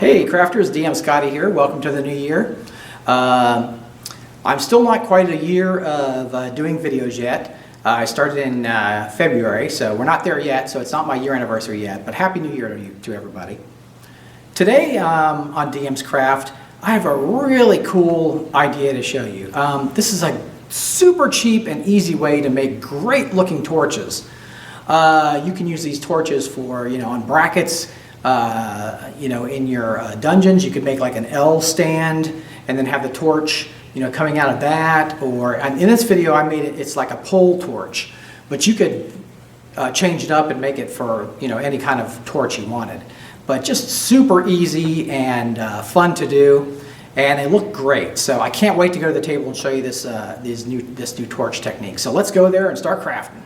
Hey crafters, DM Scotty here. Welcome to the new year. I'm still not quite a year of doing videos yet. I started in February, so we're not there yet, so it's not my year anniversary yet, but Happy New Year to everybody. Today on DM's Craft, I have a really cool idea to show you. This is a super cheap and easy way to make great looking torches. You can use these torches for, on brackets, in your dungeons. You could make like an L stand and then have the torch, coming out of that. Or in this video, I made it's like a pole torch, but you could change it up and make it for, any kind of torch you wanted. But just super easy and fun to do, and they look great. So I can't wait to go to the table and show you this new torch technique. So let's go there and start crafting.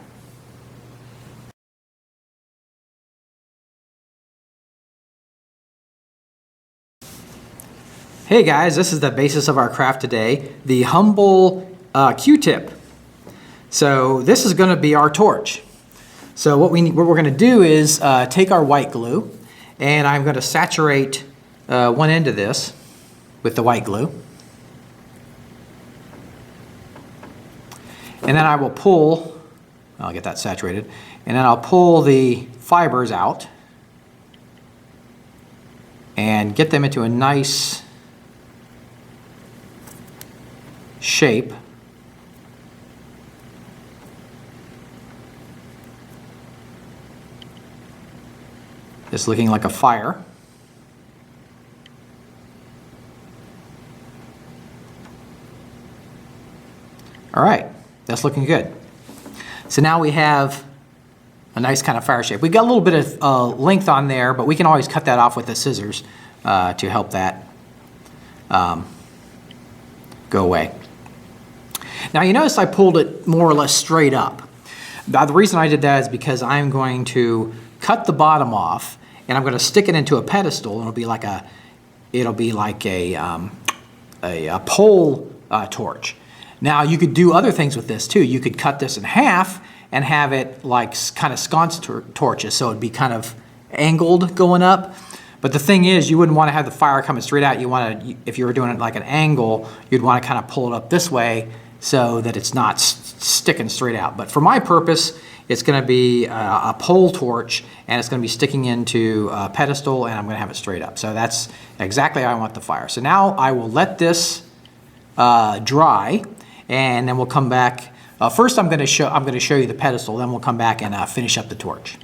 Hey guys, this is the basis of our craft today, the humble Q-tip. So this is going to be our torch. So what we're going to do is take our white glue, and I'm going to saturate one end of this with the white glue. And then I will pull, I'll get that saturated, and then I'll pull the fibers out and get them into a nice shape. It's looking like a fire. All right, that's looking good. So now we have a nice kind of fire shape. We got a little bit of length on there, but we can always cut that off with the scissors to help that go away. Now you notice I pulled it more or less straight up. Now, the reason I did that is because I'm going to cut the bottom off, and I'm going to stick it into a pedestal, and it'll be like a pole torch. Now you could do other things with this too. You could cut this in half and have it like kind of sconce torches, so it'd be kind of angled going up. But the thing is, you wouldn't want to have the fire coming straight out. You want to, if you were doing it like an angle, you'd want to kind of pull it up this way so that it's not sticking straight out. But for my purpose, it's going to be a pole torch, and it's going to be sticking into a pedestal, and I'm going to have it straight up. So that's exactly how I want the fire. So now I will let this dry, and then we'll come back. First, I'm going to show you the pedestal. Then we'll come back and finish up the torch.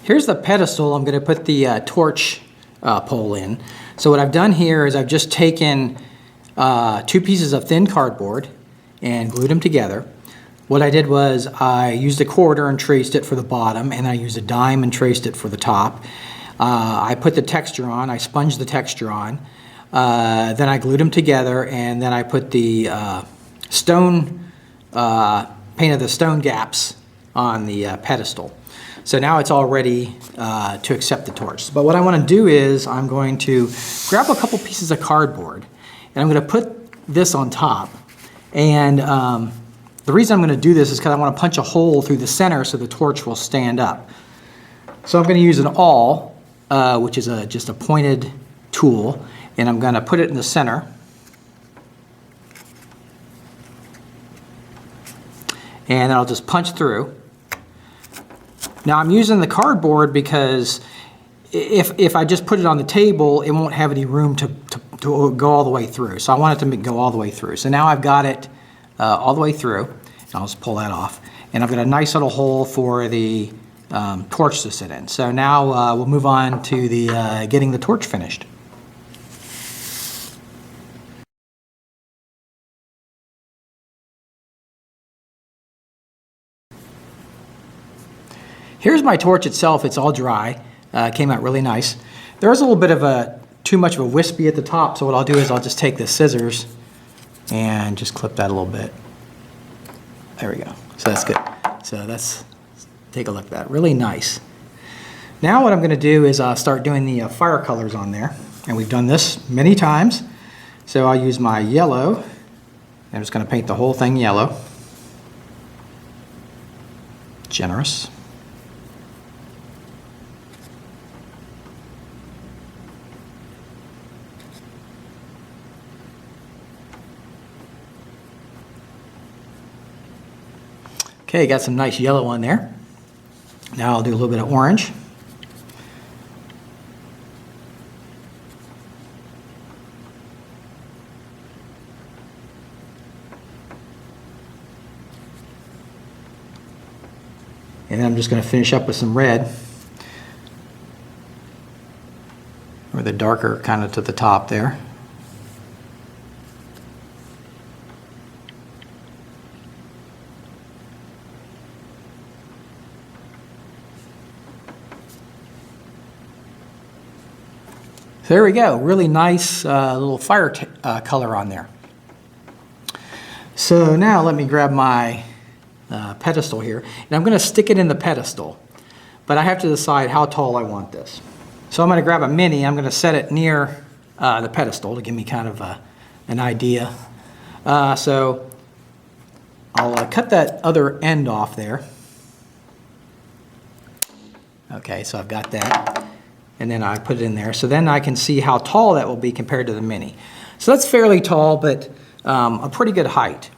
Here's the pedestal I'm going to put the torch pole in. So what I've done here is I've just taken 2 pieces of thin cardboard and glued them together. What I did was I used a quarter and traced it for the bottom, and I used a dime and traced it for the top. I put the texture on, I sponged the texture on, then I glued them together, and then I put the painted the stone gaps on the pedestal. So now it's all ready to accept the torch. But what I want to do is I'm going to grab a couple pieces of cardboard, and I'm going to put this on top. And the reason I'm going to do this is because I want to punch a hole through the center so the torch will stand up. So I'm going to use an awl, which is just a pointed tool, and I'm going to put it in the center. And then I'll just punch through. Now I'm using the cardboard because if I just put it on the table, it won't have any room to go all the way through. So I want it to go all the way through. So now I've got it all the way through. And I'll just pull that off. And I've got a nice little hole for the torch to sit in. So now we'll move on to the getting the torch finished. Here's my torch itself. It's all dry. Came out really nice. There's a little bit of too much of a wispy at the top, so what I'll do is I'll just take the scissors and just clip that a little bit. There we go. So that's good. So let's take a look at that. Really nice. Now what I'm going to do is start doing the fire colors on there. And we've done this many times. So I'll use my yellow. I'm just going to paint the whole thing yellow. generous. Okay, got some nice yellow on there. Now I'll do a little bit of orange. And then I'm just going to finish up with some red, or the darker kind of to the top there. So there we go, really nice little fire color on there. So now let me grab my pedestal here, and I'm going to stick it in the pedestal, but I have to decide how tall I want this. So I'm going to grab a mini, I'm going to set it near the pedestal to give me kind of an idea. So I'll cut that other end off there. Okay, so I've got that. And then I put it in there. So then I can see how tall that will be compared to the mini. So that's fairly tall, but a pretty good height.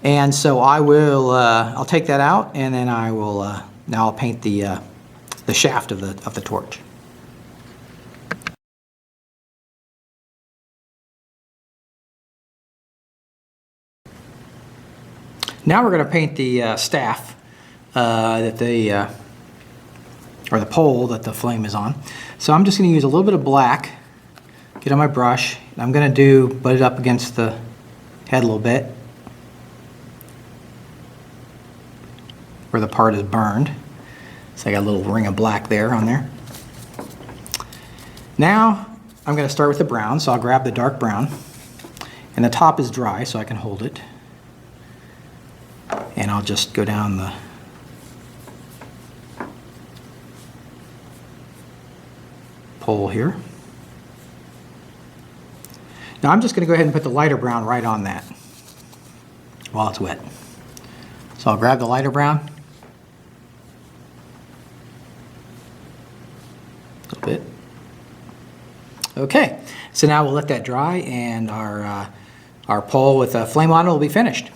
And so I will, I'll take that out, and then I will, now I'll paint the shaft of the torch. Now we're going to paint the staff or the pole that the flame is on. So I'm just going to use a little bit of black, get on my brush, and I'm going to butt it up against the head a little bit, where the part is burned. So I got a little ring of black there on there. Now I'm going to start with the brown, so I'll grab the dark brown, and the top is dry so I can hold it. And I'll just go down the pole here. Now I'm just going to go ahead and put the lighter brown right on that while it's wet. So I'll grab the lighter brown, a little bit. Okay, so now we'll let that dry, and our pole with a flame on it will be finished.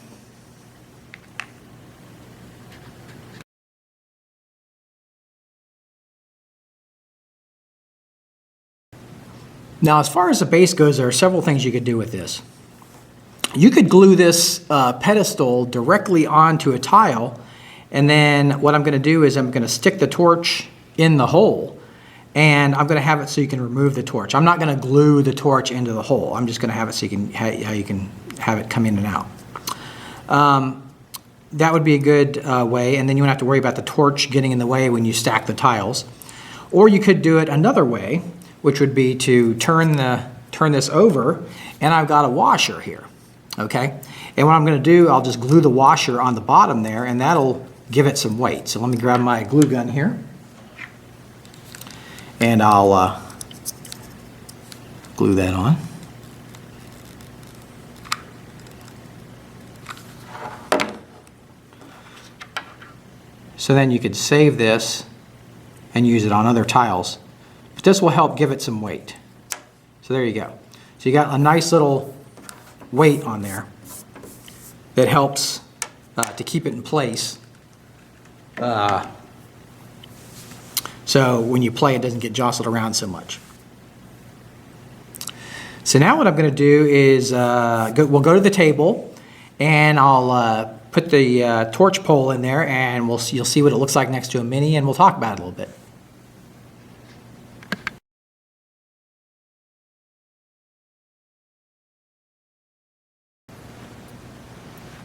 Now, as far as the base goes, there are several things you could do with this. You could glue this pedestal directly onto a tile, and then what I'm going to do is I'm going to stick the torch in the hole, and I'm going to have it so you can remove the torch. I'm not going to glue the torch into the hole. I'm just going to have it so you can have it come in and out. That would be a good way, and then you won't have to worry about the torch getting in the way when you stack the tiles. Or you could do it another way, which would be to turn this over, and I've got a washer here, okay? And what I'm gonna do, I'll just glue the washer on the bottom there, and that'll give it some weight. So let me grab my glue gun here, and I'll glue that on. So then you could save this and use it on other tiles. But this will help give it some weight. So there you go. So you got a nice little weight on there that helps to keep it in place. So when you play, it doesn't get jostled around so much. So now what I'm going to do is we'll go to the table, and I'll put the torch pole in there, and you'll see what it looks like next to a mini, and we'll talk about it a little bit.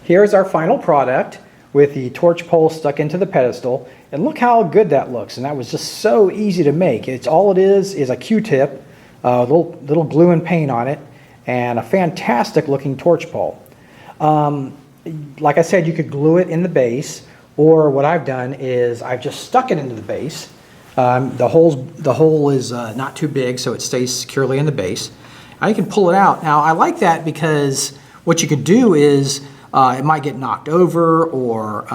Here's our final product with the torch pole stuck into the pedestal, and look how good that looks. And that was just so easy to make. It's all it is a Q-tip, little glue and paint on it, and a fantastic looking torch pole. Like I said, you could glue it in the base, or what I've done is I've just stuck it into the base. The hole is not too big, so it stays securely in the base. Now you can pull it out. Now I like that because what you could do is it might get knocked over or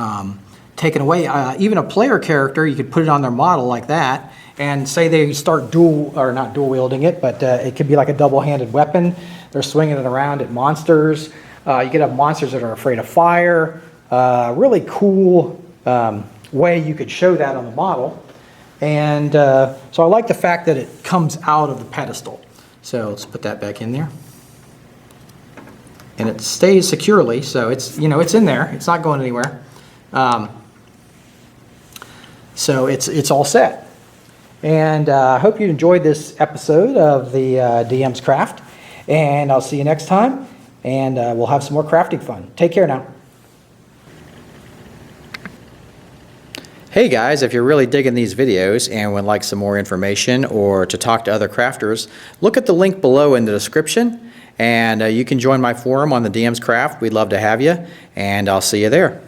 taken away. Even a player character, you could put it on their model like that, and say they start not dual wielding it, but it could be like a double-handed weapon. They're swinging it around at monsters. You could have monsters that are afraid of fire. Really cool way you could show that on the model. And so I like the fact that it comes out of the pedestal. So let's put that back in there. And it stays securely, so it's, it's in there. It's not going anywhere. So it's all set. And I hope you enjoyed this episode of the DM's Craft. And I'll see you next time. And we'll have some more crafting fun. Take care now. Hey guys, if you're really digging these videos and would like some more information or to talk to other crafters, look at the link below in the description. And you can join my forum on the DM's Craft. We'd love to have you. And I'll see you there.